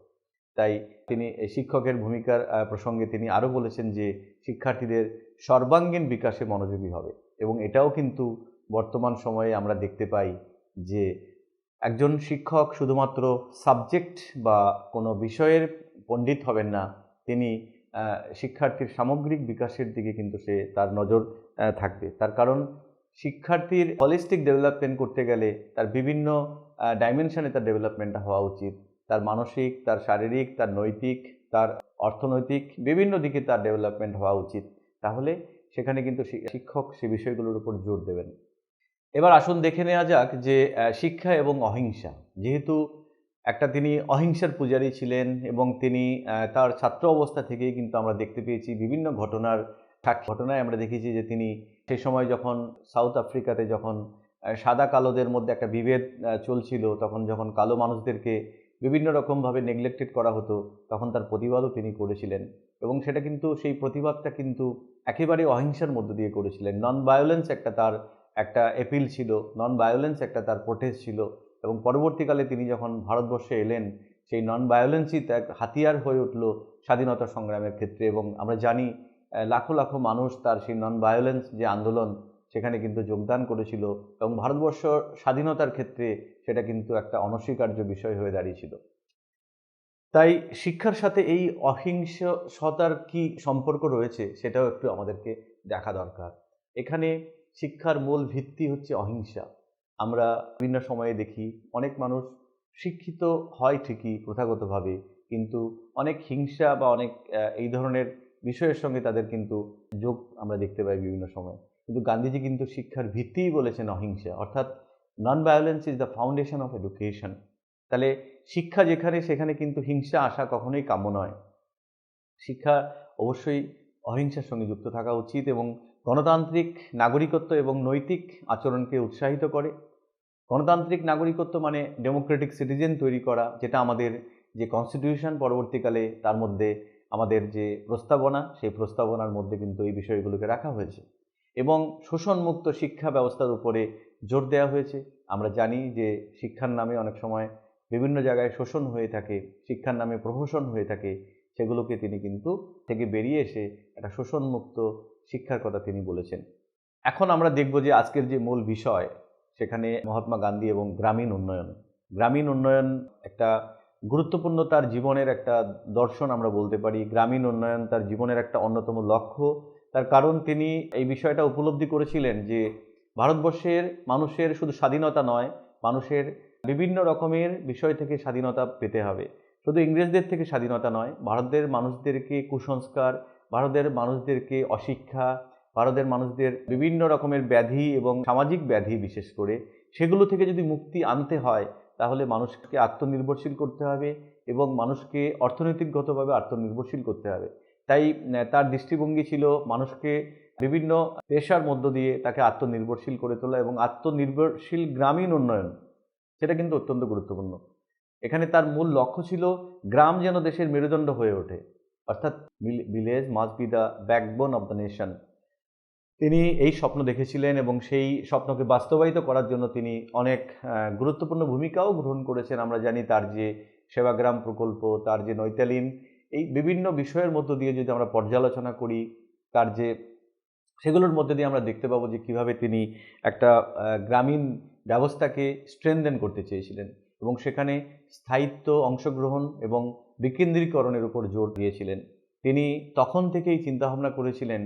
তাই তিনি শিক্ষকের ভূমিকার প্রসঙ্গে তিনি আরও বলেছেন যে শিক্ষার্থীদের সর্বাঙ্গীন বিকাশে মনোযোগী হবে, এবং এটাও কিন্তু বর্তমান সময়ে আমরা দেখতে পাই যে একজন শিক্ষক শুধুমাত্র সাবজেক্ট বা কোনো বিষয়ের পণ্ডিত হবেন না, তিনি শিক্ষার্থীর সামগ্রিক বিকাশের দিকে কিন্তু তার নজর থাকবে। তার কারণ শিক্ষার্থীর হলিস্টিক ডেভেলপমেন্ট করতে গেলে তার বিভিন্ন ডাইমেনশনে তার ডেভেলপমেন্টটা হওয়া উচিত। তার মানসিক, তার শারীরিক, তার নৈতিক, তার অর্থনৈতিক বিভিন্ন দিকে তার ডেভেলপমেন্ট হওয়া উচিত। তাহলে সেখানে কিন্তু শিক্ষক সে বিষয়গুলোর উপর জোর দেবেন। এবার আসুন দেখে নেওয়া যাক যে শিক্ষা এবং অহিংসা, যেহেতু তিনি অহিংসার পূজারী ছিলেন, এবং তিনি তার ছাত্র অবস্থা থেকেই কিন্তু আমরা দেখতে পেয়েছি বিভিন্ন ঘটনায় আমরা দেখেছি যে তিনি সেই সময় যখন সাউথ আফ্রিকাতে যখন সাদা কালোদের মধ্যে একটা বিভেদ চলছিল, তখন যখন কালো মানুষদেরকে বিভিন্ন রকমভাবে নেগলেক্টেড করা হতো, তখন তার প্রতিবাদও তিনি করেছিলেন, এবং সেটা কিন্তু সেই প্রতিবাদটা কিন্তু একেবারে অহিংসার মধ্য দিয়ে করেছিলেন। নন ভায়োলেন্স তার একটা অ্যাপিল ছিল, নন ভায়োলেন্স তার প্রোটেস্ট ছিল, এবং পরবর্তীকালে তিনি যখন ভারতবর্ষে এলেন, সেই নন ভায়োলেন্সই এক হাতিয়ার হয়ে উঠল স্বাধীনতা সংগ্রামের ক্ষেত্রে। এবং আমরা জানি লাখো লাখো মানুষ তার সেই নন ভায়োলেন্স যে আন্দোলন, সেখানে কিন্তু যোগদান করেছিল এবং ভারতবর্ষ স্বাধীনতার ক্ষেত্রে সেটা কিন্তু একটা অনস্বীকার্য বিষয় হয়ে দাঁড়িয়েছিল। তাই শিক্ষার সাথে এই অহিংসতার কি সম্পর্ক রয়েছে সেটাও একটু আমাদেরকে দেখা দরকার। এখানে শিক্ষার মূল ভিত্তি হচ্ছে অহিংসা। আমরা বিভিন্ন সময়ে দেখি অনেক মানুষ শিক্ষিত হয় ঠিকই প্রথাগতভাবে, কিন্তু অনেক হিংসা বা অনেক এই ধরনের বিষয়ের সঙ্গে তাদের কিন্তু যোগ আমরা দেখতে পাই বিভিন্ন সময়। কিন্তু গান্ধীজি কিন্তু শিক্ষার ভিত্তিই বলেছেন অহিংসা, অর্থাৎ non violence is the foundation of education. তাহলে শিক্ষা যেখানে সেখানে কিন্তু হিংসা আসা কখনোই কাম্য নয়। শিক্ষা অবশ্যই অহিংসার সঙ্গে যুক্ত থাকা উচিত এবং গণতান্ত্রিক নাগরিকত্ব এবং নৈতিক আচরণকে উৎসাহিত করে। গণতান্ত্রিক নাগরিকত্ব মানে ডেমোক্রেটিক সিটিজেন তৈরি করা, যেটা আমাদের যে কনস্টিটিউশন পরবর্তীকালে তার মধ্যে আমাদের যে প্রস্তাবনা, সেই প্রস্তাবনার মধ্যে কিন্তু এই বিষয়গুলোকে রাখা হয়েছে। এবং শোষণমুক্ত শিক্ষা ব্যবস্থার উপরে জোর দেওয়া হয়েছে। আমরা জানি যে শিক্ষার নামে অনেক সময় বিভিন্ন জায়গায় শোষণ হয়ে থাকে, শিক্ষার নামে প্রহসন হয়ে থাকে, সেগুলোকে তিনি কিন্তু থেকে বেরিয়ে এসে একটা শোষণমুক্ত শিক্ষার কথা তিনি বলেছেন। এখন আমরা দেখব যে আজকের যে মূল বিষয়, সেখানে মহাত্মা গান্ধী এবং গ্রামীণ উন্নয়ন। গ্রামীণ উন্নয়ন একটা গুরুত্বপূর্ণ তার জীবনের একটা দর্শন আমরা বলতে পারি। গ্রামীণ উন্নয়ন তার জীবনের একটা অন্যতম লক্ষ্য। তার কারণ তিনি এই বিষয়টা উপলব্ধি করেছিলেন যে ভারতবর্ষের মানুষের শুধু স্বাধীনতা নয়, মানুষের বিভিন্ন রকমের বিষয় থেকে স্বাধীনতা পেতে হবে। শুধু ইংরেজদের থেকে স্বাধীনতা নয়, ভারতের মানুষদেরকে কুসংস্কার, ভারতের মানুষদেরকে অশিক্ষা, ভারতের মানুষদের বিভিন্ন রকমের ব্যাধি এবং সামাজিক ব্যাধি বিশেষ করে, সেগুলো থেকে যদি মুক্তি আনতে হয় তাহলে মানুষকে আত্মনির্ভরশীল করতে হবে এবং মানুষকে অর্থনৈতিকগতভাবে আত্মনির্ভরশীল করতে হবে। তাই তার দৃষ্টিভঙ্গি ছিল মানুষকে বিভিন্ন পেশার মধ্য দিয়ে তাকে আত্মনির্ভরশীল করে তোলা এবং আত্মনির্ভরশীল গ্রামীণ উন্নয়ন, সেটা কিন্তু অত্যন্ত গুরুত্বপূর্ণ। এখানে তার মূল লক্ষ্য ছিল গ্রাম যেন দেশের মেরুদণ্ড হয়ে ওঠে, অর্থাৎ village must be the backbone of the nation. তিনি এই স্বপ্ন দেখেছিলেন এবং সেই স্বপ্নকে বাস্তবায়িত করার জন্য তিনি অনেক গুরুত্বপূর্ণ ভূমিকাও গ্রহণ করেছেন। আমরা জানি তার যে সেবাগ্রাম প্রকল্প, তার যে নৈতালিন, এই বিভিন্ন বিষয়ের মধ্য দিয়ে যদি আমরা পর্যালোচনা করি, তার যে সেগুলোর মধ্যে দিয়ে আমরা দেখতে পাবো যে কীভাবে তিনি একটা গ্রামীণ ব্যবস্থাকে স্ট্রেনদেন করতে চেয়েছিলেন এবং সেখানে স্থায়িত্ব, অংশগ্রহণ এবং বিকেন্দ্রীকরণের উপর জোর দিয়েছিলেন। তিনি তখন থেকেই চিন্তাভাবনা করেছিলেন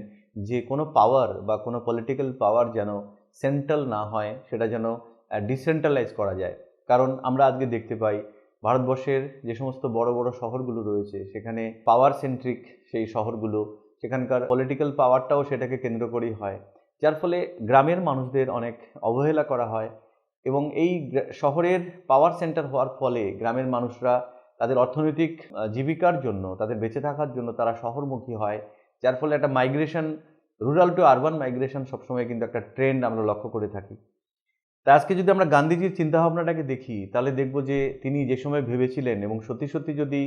যে কোনো পাওয়ার বা কোনো পলিটিক্যাল পাওয়ার যেন সেন্ট্রাল না হয়, সেটা যেন ডিসেন্ট্রালাইজ করা যায়। কারণ আমরা আজকে দেখতে পাই ভারতবর্ষের যে সমস্ত বড় বড় শহরগুলো রয়েছে সেখানে পাওয়ার সেন্ট্রিক সেই শহরগুলো, সেখানকার পলিটিক্যাল পাওয়ারটাও সেটাকে কেন্দ্র করেই হয়, যার ফলে গ্রামের মানুষদের অনেক অবহেলা করা হয় এবং এই শহরের পাওয়ার সেন্টার হওয়ার ফলে গ্রামের মানুষরা তাদের অর্থনৈতিক জীবিকার জন্য, তাদের বেঁচে থাকার জন্য তারা শহরমুখী হয়, যার ফলে একটা migration, rural two urban migration সবসময় কিন্তু একটা ট্রেন্ড আমরা লক্ষ্য করে থাকি। তা আজকে যদি আমরা গান্ধীজির চিন্তাভাবনাটাকে দেখি তাহলে দেখব যে তিনি যে সময় ভেবেছিলেন এবং সত্যি সত্যি যদি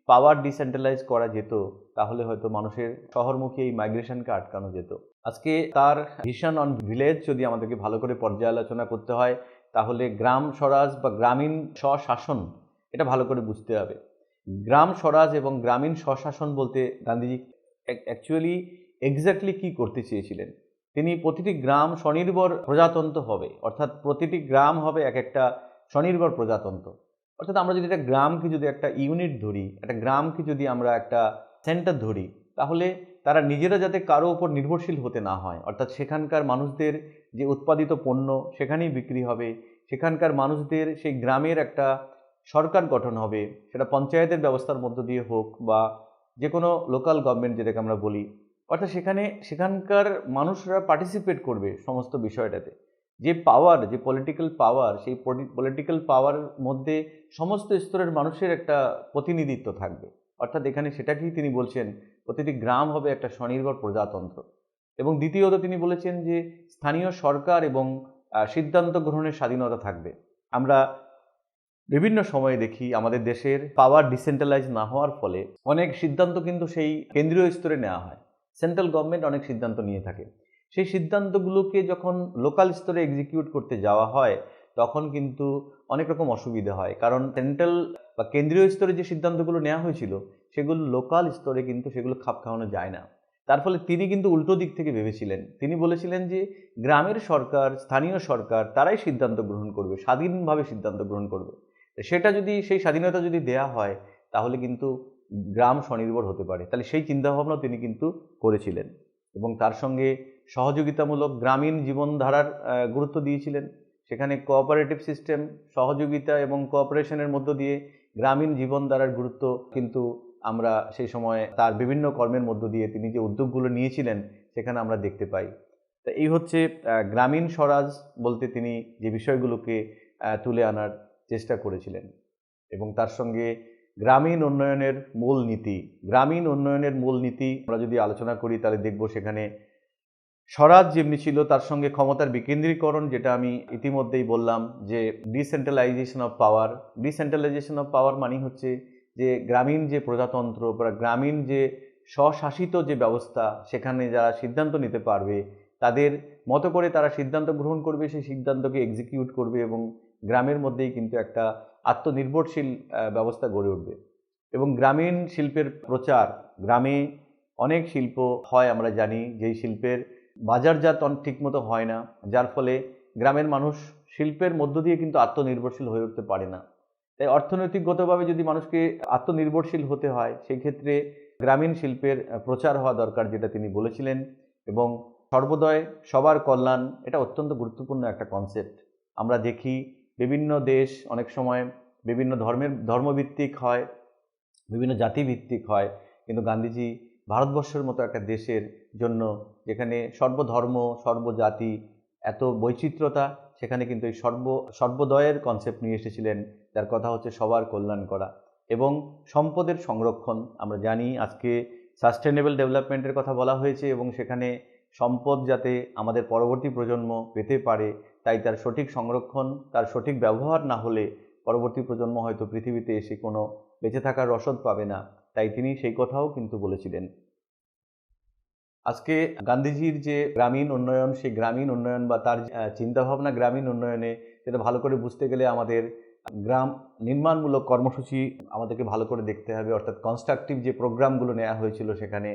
পাওয়ার ডিসেন্ট্রালাইজ করা যেত তাহলে হয়তো মানুষের শহরমুখী এই মাইগ্রেশনকে আটকানো যেত। আজকে তার ভিশন অন ভিলেজ যদি আমাদেরকে ভালো করে পর্যালোচনা করতে হয় তাহলে গ্রাম স্বরাজ বা গ্রামীণ স্বশাসন এটা ভালো করে বুঝতে হবে। গ্রাম স্বরাজ এবং গ্রামীণ স্বশাসন বলতে গান্ধীজি অ্যাকচুয়ালি এক্স্যাক্টলি কী করতে চেয়েছিলেন। তিনি প্রতিটি গ্রাম স্বনির্ভর প্রজাতন্ত্র হবে, অর্থাৎ প্রতিটি গ্রাম হবে এক একটা স্বনির্ভর প্রজাতন্ত্র। অর্থাৎ আমরা যদি একটা গ্রামকে যদি একটা ইউনিট ধরি, একটা গ্রামকে যদি আমরা একটা সেন্টার ধরি, তাহলে তারা নিজেরা যাতে কারো ওপর নির্ভরশীল হতে না হয়, অর্থাৎ সেখানকার মানুষদের যে উৎপাদিত পণ্য সেখানেই বিক্রি হবে, সেখানকার মানুষদের সেই গ্রামের একটা সরকার গঠন হবে, সেটা পঞ্চায়েতের ব্যবস্থার মধ্য দিয়ে হোক বা যে কোনো লোকাল গভর্নমেন্ট যেটাকে আমরা বলি, অর্থাৎ সেখানকার মানুষরা পার্টিসিপেট করবে সমস্ত বিষয়টাতে। যে পাওয়ার, যে পলিটিক্যাল পাওয়ার, সেই পলিটিক্যাল পাওয়ারের মধ্যে সমস্ত স্তরের মানুষের একটা প্রতিনিধিত্ব থাকবে। অর্থাৎ এখানে সেটাকেই তিনি বলছেন প্রতিটি গ্রাম হবে একটা স্বনির্ভর প্রজাতন্ত্র। এবং দ্বিতীয়ত তিনি বলেছেন যে স্থানীয় সরকার এবং সিদ্ধান্ত গ্রহণের স্বাধীনতা থাকবে। আমরা বিভিন্ন সময়ে দেখি আমাদের দেশের পাওয়ার ডিসেন্ট্রালাইজ না হওয়ার ফলে অনেক সিদ্ধান্ত কিন্তু সেই কেন্দ্রীয় স্তরে নেওয়া হয়। সেন্ট্রাল গভর্নমেন্ট অনেক সিদ্ধান্ত নিয়ে থাকে, সেই সিদ্ধান্তগুলোকে যখন লোকাল স্তরে এক্সিকিউট করতে যাওয়া হয় তখন কিন্তু অনেক রকম অসুবিধা হয়, কারণ সেন্ট্রাল বা কেন্দ্রীয় স্তরে যে সিদ্ধান্তগুলো নেওয়া হয়েছিল সেগুলো লোকাল স্তরে কিন্তু সেগুলো খাপ খাওয়ানো যায় না। তার ফলে তিনি কিন্তু উল্টো দিক থেকে ভেবেছিলেন। তিনি বলেছিলেন যে গ্রামের সরকার, স্থানীয় সরকার তারাই সিদ্ধান্ত গ্রহণ করবে, স্বাধীনভাবে সিদ্ধান্ত গ্রহণ করবে। সেটা যদি, সেই স্বাধীনতা যদি দেয়া হয় তাহলে কিন্তু গ্রাম স্বনির্ভর হতে পারে। তাহলে সেই চিন্তাভাবনাও তিনি কিন্তু করেছিলেন এবং তার সঙ্গে সহযোগিতামূলক গ্রামীণ জীবনধারার গুরুত্ব দিয়েছিলেন। সেখানে কোঅপারেটিভ সিস্টেম, সহযোগিতা এবং কোঅপারেশনের মধ্য দিয়ে গ্রামীণ জীবনধারার গুরুত্ব কিন্তু আমরা সেই সময় তার বিভিন্ন কর্মের মধ্য দিয়ে তিনি যে উদ্যোগগুলো নিয়েছিলেন সেখানে আমরা দেখতে পাই। তা এই হচ্ছে গ্রামীণ স্বরাজ বলতে তিনি যে বিষয়গুলোকে তুলে আনার চেষ্টা করেছিলেন এবং তার সঙ্গে গ্রামীণ উন্নয়নের মূলনীতি। গ্রামীণ উন্নয়নের মূলনীতি আমরা যদি আলোচনা করি তাহলে দেখব সেখানে স্বরাজ যেমনি ছিল তার সঙ্গে ক্ষমতার বিকেন্দ্রীকরণ, যেটা আমি ইতিমধ্যেই বললাম যে decentralisation of power. Decentralisation of power মানে হচ্ছে যে গ্রামীণ যে প্রজাতন্ত্র বা গ্রামীণ যে স্বশাসিত যে ব্যবস্থা, সেখানে যারা সিদ্ধান্ত নিতে পারবে, তাদের মতো করে তারা সিদ্ধান্ত গ্রহণ করবে, সেই সিদ্ধান্তকে এক্সিকিউট করবে এবং গ্রামের মধ্যেই কিন্তু একটা আত্মনির্ভরশীল ব্যবস্থা গড়ে উঠবে। এবং গ্রামীণ শিল্পের প্রচার, গ্রামে অনেক শিল্প হয় আমরা জানি, যেই শিল্পের বাজারজাত ঠিকমতো হয় না, যার ফলে গ্রামের মানুষ শিল্পের মধ্য দিয়ে কিন্তু আত্মনির্ভরশীল হয়ে উঠতে পারে না। তাই অর্থনৈতিকগতভাবে যদি মানুষকে আত্মনির্ভরশীল হতে হয় সেই ক্ষেত্রে গ্রামীণ শিল্পের প্রচার হওয়া দরকার, যেটা তিনি বলেছিলেন। এবং সর্বদয় সবার কল্যাণ, এটা অত্যন্ত গুরুত্বপূর্ণ একটা কনসেপ্ট। আমরা দেখি বিভিন্ন দেশ অনেক সময় বিভিন্ন ধর্মভিত্তিক হয়, বিভিন্ন জাতিভিত্তিক হয়, কিন্তু গান্ধীজি ভারতবর্ষের মতো একটা দেশের জন্য, যেখানে সর্বধর্ম সর্বজাতি এত বৈচিত্র্যতা, সেখানে কিন্তু এই সর্বদয়ের কনসেপ্ট নিয়ে এসেছিলেন, যার কথা হচ্ছে সবার কল্যাণ করা এবং সম্পদের সংরক্ষণ। আমরা জানি আজকে সাস্টেনেবল ডেভেলপমেন্টের কথা বলা হয়েছে এবং সেখানে সম্পদ যাতে আমাদের পরবর্তী প্রজন্ম পেতে পারে, তাই তার সঠিক সংরক্ষণ, তার সঠিক ব্যবহার না হলে পরবর্তী প্রজন্ম হয়তো পৃথিবীতে এসে কোনো বেঁচে থাকার রসদ পাবে না। তাই তিনি সেই কথাও কিন্তু বলেছিলেন। আজকে গান্ধীজির যে গ্রামীণ উন্নয়ন, সেই গ্রামীণ উন্নয়ন বা তার চিন্তাভাবনা গ্রামীণ উন্নয়নে, সেটা ভালো করে বুঝতে গেলে আমাদের গ্রাম নির্মাণমূলক কর্মসূচি আমাদেরকে ভালো করে দেখতে হবে। অর্থাৎ কনস্ট্রাকটিভ যে প্রোগ্রামগুলো নেওয়া হয়েছিল সেখানে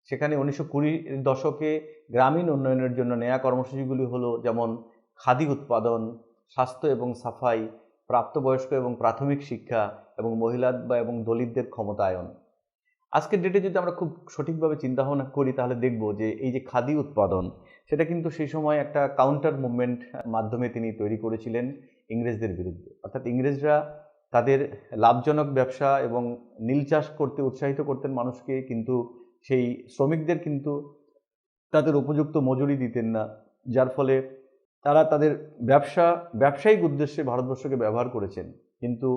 1920 দশকে গ্রামীণ উন্নয়নের জন্য নেওয়া কর্মসূচিগুলি হলো যেমন খাদি উৎপাদন, স্বাস্থ্য এবং সাফাই, প্রাপ্তবয়স্ক এবং প্রাথমিক শিক্ষা এবং মহিলা এবং দলিতদের ক্ষমতায়ন। আজকের ডেটে যদি আমরা খুব সঠিকভাবে চিন্তাভাবনা করি তাহলে দেখব যে এই যে খাদি উৎপাদন, সেটা কিন্তু সেই সময় একটা কাউন্টার মুভমেন্ট মাধ্যমে তিনি তৈরি করেছিলেন ইংরেজদের বিরুদ্ধে। অর্থাৎ ইংরেজরা তাদের লাভজনক ব্যবসা এবং নীল চাষ করতে উৎসাহিত করতেন মানুষকে, কিন্তু সেই শ্রমিকদের কিন্তু তাদের উপযুক্ত মজুরি দিতেন না, যার ফলে তারা তাদের ব্যবসায়িক উদ্দেশ্যে ভারতবর্ষকে ব্যবহার করেছেন, কিন্তু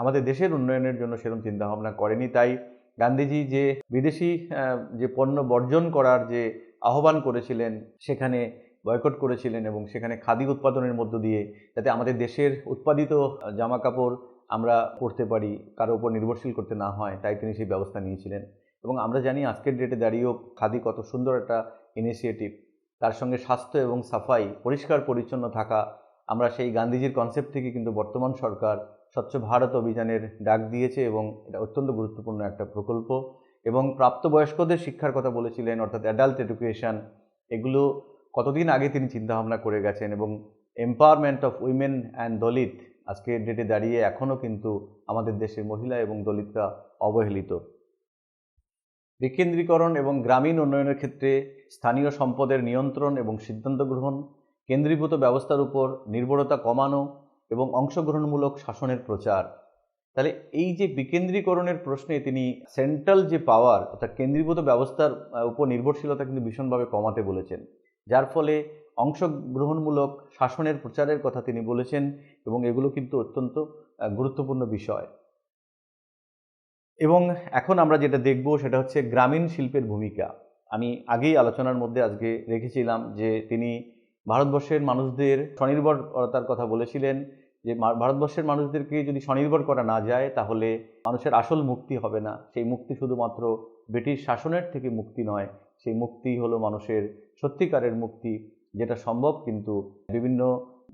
আমাদের দেশের উন্নয়নের জন্য সেরকম চিন্তাভাবনা করেনি। তাই গান্ধীজি যে বিদেশি যে পণ্য বর্জন করার যে আহ্বান করেছিলেন, সেখানে বয়কট করেছিলেন এবং সেখানে খাদি উৎপাদনের মধ্য দিয়ে যাতে আমাদের দেশের উৎপাদিত জামা কাপড় আমরা পরতে পারি, কারো উপর নির্ভরশীল করতে না হয়, তাই তিনি সেই ব্যবস্থা নিয়েছিলেন। এবং আমরা জানি আজকের ডেটে দাঁড়িয়েও খাদি কত সুন্দর একটা ইনিশিয়েটিভ। তার সঙ্গে স্বাস্থ্য এবং সাফাই, পরিষ্কার পরিচ্ছন্ন থাকা, আমরা সেই গান্ধীজির কনসেপ্ট থেকে কিন্তু বর্তমান সরকার স্বচ্ছ ভারত অভিযানের ডাক দিয়েছে এবং এটা অত্যন্ত গুরুত্বপূর্ণ একটা প্রকল্প। এবং প্রাপ্তবয়স্কদের শিক্ষার কথা বলেছিলেন, অর্থাৎ অ্যাডাল্ট এডুকেশন, এগুলো কতদিন আগে তিনি চিন্তাভাবনা করে গেছেন। এবং এম্পাওয়ারমেন্ট অফ উইমেন অ্যান্ড দলিত, আজকের ডেটে দাঁড়িয়ে এখনও কিন্তু আমাদের দেশের মহিলা এবং দলিতরা অবহেলিত। বিকেন্দ্রীকরণ এবং গ্রামীণ উন্নয়নের ক্ষেত্রে স্থানীয় সম্পদের নিয়ন্ত্রণ এবং সিদ্ধান্ত গ্রহণ, কেন্দ্রীভূত ব্যবস্থার উপর নির্ভরতা কমানো এবং অংশগ্রহণমূলক শাসনের প্রচার। তাহলে এই যে বিকেন্দ্রীকরণের প্রশ্নে তিনি সেন্ট্রাল যে পাওয়ার, অর্থাৎ কেন্দ্রীভূত ব্যবস্থার উপর নির্ভরশীলতা কিন্তু ভীষণভাবে কমাতে বলেছেন, যার ফলে অংশগ্রহণমূলক শাসনের প্রচারের কথা তিনি বলেছেন এবং এগুলো কিন্তু অত্যন্ত গুরুত্বপূর্ণ বিষয়। এবং এখন আমরা যেটা দেখব সেটা হচ্ছে গ্রামীণ শিল্পের ভূমিকা। আমি আগেই আলোচনার মধ্যে আজকে রেখেছিলাম যে তিনি ভারতবর্ষের মানুষদের স্বনির্ভরতার কথা বলেছিলেন, যে ভারতবর্ষের মানুষদেরকে যদি স্বনির্ভর করা না যায় তাহলে মানুষের আসল মুক্তি হবে না। সেই মুক্তি শুধুমাত্র ব্রিটিশ শাসনের থেকে মুক্তি নয়, সেই মুক্তি হলো মানুষের সত্যিকারের মুক্তি, যেটা সম্ভব কিন্তু বিভিন্ন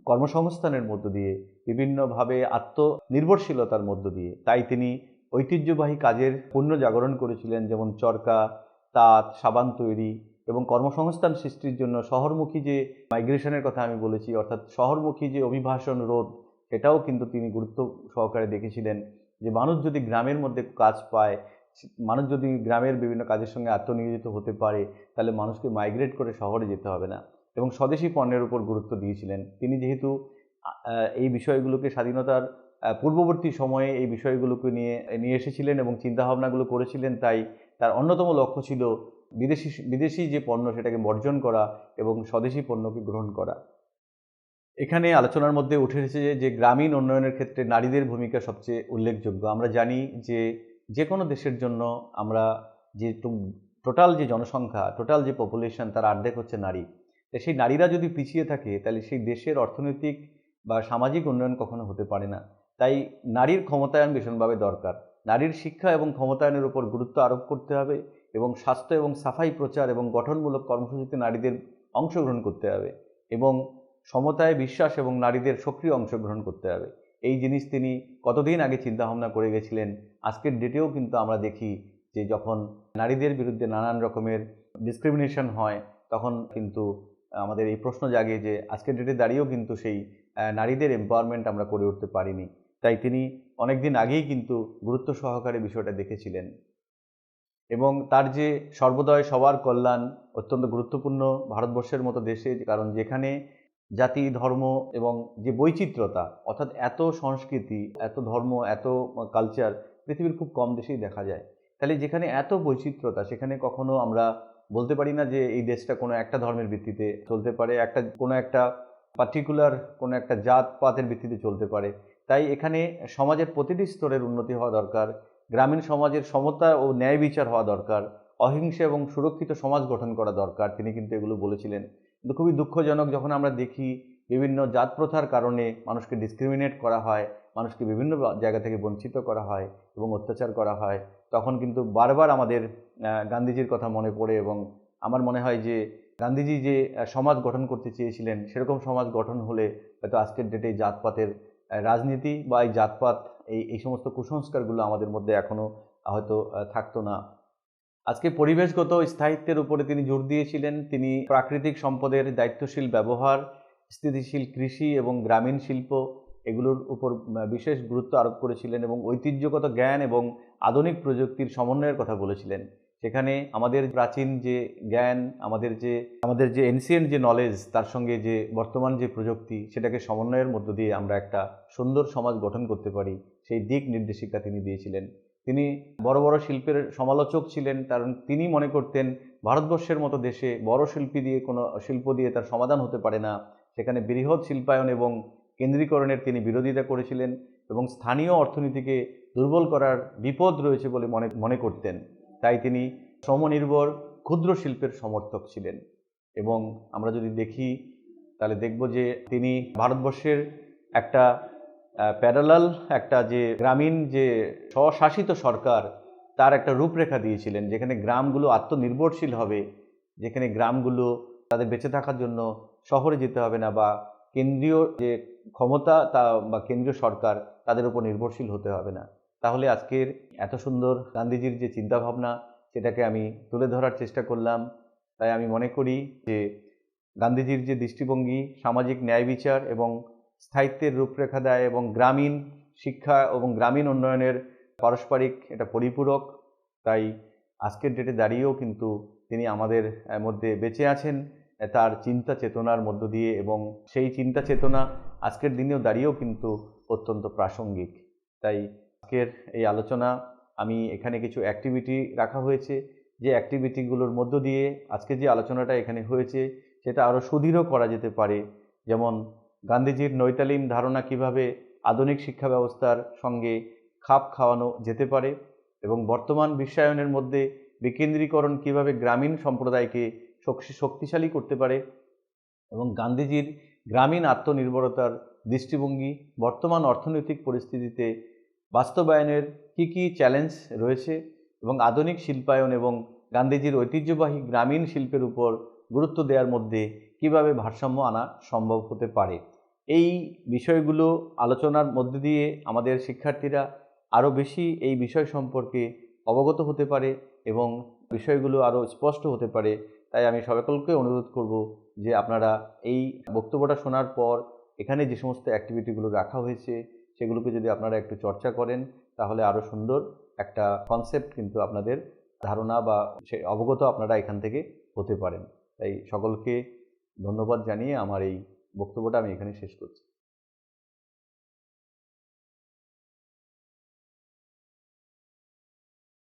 কর্মসংস্থানের মধ্য দিয়ে, বিভিন্নভাবে আত্মনির্ভরশীলতার মধ্য দিয়ে। তাই তিনি ঐতিহ্যবাহী কাজের পুনর্জাগরণ করেছিলেন, যেমন চরকা, তাঁত, সাবান তৈরি এবং কর্মসংস্থান সৃষ্টির জন্য শহরমুখী যে মাইগ্রেশনের কথা আমি বলেছি, অর্থাৎ শহরমুখী যে অভিবাসন রোধ, সেটাও কিন্তু তিনি গুরুত্ব সহকারে দেখেছিলেন যে মানুষ যদি গ্রামের মধ্যে কাজ পায়, মানুষ যদি গ্রামের বিভিন্ন কাজের সঙ্গে আত্মনিয়োজিত হতে পারে, তাহলে মানুষকে মাইগ্রেট করে শহরে যেতে হবে না। এবং স্বদেশি পণ্যের উপর গুরুত্ব দিয়েছিলেন তিনি, যেহেতু এই বিষয়গুলোকে স্বাধীনতার পূর্ববর্তী সময়ে এই বিষয়গুলোকে নিয়ে এসেছিলেন এবং চিন্তাভাবনাগুলো করেছিলেন, তাই তার অন্যতম লক্ষ্য ছিল বিদেশি যে পণ্য সেটাকে বর্জন করা এবং স্বদেশি পণ্যকে গ্রহণ করা। এখানে আলোচনার মধ্যে উঠে এসেছে যে গ্রামীণ উন্নয়নের ক্ষেত্রে নারীদের ভূমিকা সবচেয়ে উল্লেখযোগ্য। আমরা জানি যে কোনো দেশের জন্য আমরা যে টোটাল যে জনসংখ্যা, টোটাল যে পপুলেশন, তার অর্ধেক হচ্ছে নারী। সেই নারীরা যদি পিছিয়ে থাকে তাহলে সেই দেশের অর্থনৈতিক বা সামাজিক উন্নয়ন কখনো হতে পারে না। তাই নারীর ক্ষমতায়ন ভীষণভাবে দরকার। নারীর শিক্ষা এবং ক্ষমতায়নের উপর গুরুত্ব আরোপ করতে হবে এবং স্বাস্থ্য এবং সাফাই প্রচার এবং গঠনমূলক কর্মসূচিতে নারীদের অংশগ্রহণ করতে হবে এবং সমতায় বিশ্বাস এবং নারীদের সক্রিয় অংশগ্রহণ করতে হবে। এই জিনিস তিনি কতদিন আগে চিন্তাভাবনা করে গেছিলেন। আজকের ডেটেও কিন্তু আমরা দেখি যে যখন নারীদের বিরুদ্ধে নানান রকমের ডিসক্রিমিনেশন হয়, তখন কিন্তু আমাদের এই প্রশ্ন জাগে যে আজকের ডেটে দাঁড়িয়েও কিন্তু সেই নারীদের এম্পাওয়ারমেন্ট আমরা করে উঠতে পারিনি। তাই তিনি অনেক দিন আগেই কিন্তু গুরুত্ব সহকারে বিষয়টা দেখেছিলেন এবং তার যে সর্বদয় সবার কল্যাণ অত্যন্ত গুরুত্বপূর্ণ ভারতবর্ষের মতো দেশে, কারণ যেখানে জাতি, ধর্ম এবং যে বৈচিত্র্যতা, অর্থাৎ এত সংস্কৃতি, এত ধর্ম, এত কালচার পৃথিবীর খুব কম দেশেই দেখা যায়। তাহলে যেখানে এত বৈচিত্র্যতা, সেখানে কখনো আমরা বলতে পারি না যে এই দেশটা কোনো একটা ধর্মের ভিত্তিতে চলতে পারে, কোনো একটা পার্টিকুলার কোনো একটা জাতপাতের ভিত্তিতে চলতে পারে। তাই এখানে সমাজের প্রতিটি স্তরের উন্নতি হওয়া দরকার, গ্রামীণ সমাজের সমতা ও ন্যায় বিচার হওয়া দরকার, অহিংসা এবং সুরক্ষিত সমাজ গঠন করা দরকার। তিনি কিন্তু এগুলো বলেছিলেন। কিন্তু খুবই দুঃখজনক, যখন আমরা দেখি বিভিন্ন জাত প্রথার কারণে মানুষকে ডিসক্রিমিনেট করা হয়, মানুষকে বিভিন্ন জায়গা থেকে বঞ্চিত করা হয় এবং অত্যাচার করা হয়, তখন কিন্তু বারবার আমাদের গান্ধীজির কথা মনে পড়ে এবং আমার মনে হয় যে গান্ধীজি যে সমাজ গঠন করতে চেয়েছিলেন, সেরকম সমাজ গঠন হলে হয়তো আজকের ডেটে জাতপাতের রাজনীতি বা এই জাতপাত, এই সমস্ত কুসংস্কারগুলো আমাদের মধ্যে এখনও হয়তো থাকতো না। আজকে পরিবেশগত স্থায়িত্বের উপরে তিনি জোর দিয়েছিলেন। তিনি প্রাকৃতিক সম্পদের দায়িত্বশীল ব্যবহার, স্থিতিশীল কৃষি এবং গ্রামীণ শিল্প, এগুলোর উপর বিশেষ গুরুত্ব আরোপ করেছিলেন এবং ঐতিহ্যগত জ্ঞান এবং আধুনিক প্রযুক্তির সমন্বয়ের কথা বলেছিলেন। সেখানে আমাদের প্রাচীন যে জ্ঞান, আমাদের যে এনসিয়েন্ট যে নলেজ, তার সঙ্গে যে বর্তমান যে প্রযুক্তি, সেটাকে সমন্বয়ের মধ্য দিয়ে আমরা একটা সুন্দর সমাজ গঠন করতে পারি, সেই দিক নির্দেশিকা তিনি দিয়েছিলেন। তিনি বড় বড় শিল্পের সমালোচক ছিলেন, কারণ তিনি মনে করতেন ভারতবর্ষের মতো দেশে বড় শিল্প দিয়ে তার সমাধান হতে পারে না। সেখানে বৃহৎ শিল্পায়ন এবং কেন্দ্রীকরণের তিনি বিরোধিতা করেছিলেন এবং স্থানীয় অর্থনীতিকে দুর্বল করার বিপদ রয়েছে বলে মনে করতেন। তাই তিনি শ্রমনির্ভর ক্ষুদ্র শিল্পের সমর্থক ছিলেন। এবং আমরা যদি দেখি তাহলে দেখব যে তিনি ভারতবর্ষের একটা প্যারালাল একটা যে গ্রামীণ যে স্বশাসিত সরকার, তার একটা রূপরেখা দিয়েছিলেন, যেখানে গ্রামগুলো আত্মনির্ভরশীল হবে, যেখানে গ্রামগুলো তাদের বেঁচে থাকার জন্য শহরে যেতে হবে না, বা কেন্দ্রীয় যে ক্ষমতা বা কেন্দ্রীয় সরকার তাদের উপর নির্ভরশীল হতে হবে না। তাহলে আজকের এত সুন্দর গান্ধীজির যে চিন্তাভাবনা, সেটাকে আমি তুলে ধরার চেষ্টা করলাম। তাই আমি মনে করি যে গান্ধীজির যে দৃষ্টিভঙ্গি সামাজিক ন্যায় বিচার এবং স্থায়িত্বের রূপরেখা দেয় এবং গ্রামীণ শিক্ষা এবং গ্রামীণ উন্নয়নের পারস্পরিক এটা পরিপূরক। তাই আজকের ডেটে দাঁড়িয়েও কিন্তু তিনি আমাদের মধ্যে বেঁচে আছেন তার চিন্তা চেতনার মধ্য দিয়ে, এবং সেই চিন্তা চেতনা আজকের দিনেও দাঁড়িয়েও কিন্তু অত্যন্ত প্রাসঙ্গিক। তাই আজকের এই আলোচনা আমি এখানে কিছু অ্যাক্টিভিটি রাখা হয়েছে, যে অ্যাক্টিভিটিগুলোর মধ্য দিয়ে আজকে যে আলোচনাটা এখানে হয়েছে সেটা আরও সুদৃঢ় করা যেতে পারে। যেমন গান্ধীজির নৈতালিম ধারণা কিভাবে আধুনিক শিক্ষা ব্যবস্থার সঙ্গে খাপ খাওয়ানো যেতে পারে, এবং বর্তমান বিশ্বায়নের মধ্যে বিকেন্দ্রীকরণ কিভাবে গ্রামীণ সম্প্রদায়কে শক্তিশালী করতে পারে, এবং গান্ধীজির গ্রামীণ আত্মনির্ভরতার দৃষ্টিভঙ্গি বর্তমান অর্থনৈতিক পরিস্থিতিতে বাস্তবায়নের কী চ্যালেঞ্জ রয়েছে, এবং আধুনিক শিল্পায়ন এবং গান্ধীজির ঐতিহ্যবাহী গ্রামীণ শিল্পের উপর গুরুত্ব দেওয়ার মধ্যে কিভাবে ভারসাম্য আনা সম্ভব হতে পারে। এই বিষয়গুলো আলোচনার মধ্যে দিয়ে আমাদের শিক্ষার্থীরা আরও বেশি এই বিষয় সম্পর্কে অবগত হতে পারে এবং বিষয়গুলো আরও স্পষ্ট হতে পারে। তাই আমি সকলকে অনুরোধ করব যে আপনারা এই বক্তব্যটা শোনার পর এখানে যে সমস্ত অ্যাক্টিভিটিগুলো রাখা হয়েছে সেগুলোকে যদি আপনারা একটু চর্চা করেন, তাহলে আরও সুন্দর একটা কনসেপ্ট কিন্তু আপনাদের ধারণা বা সে অবগত আপনারা এখান থেকে হতে পারেন। তাই সকলকে ধন্যবাদ জানিয়ে আমার এই বক্তব্যটা আমি এখানে শেষ করছি।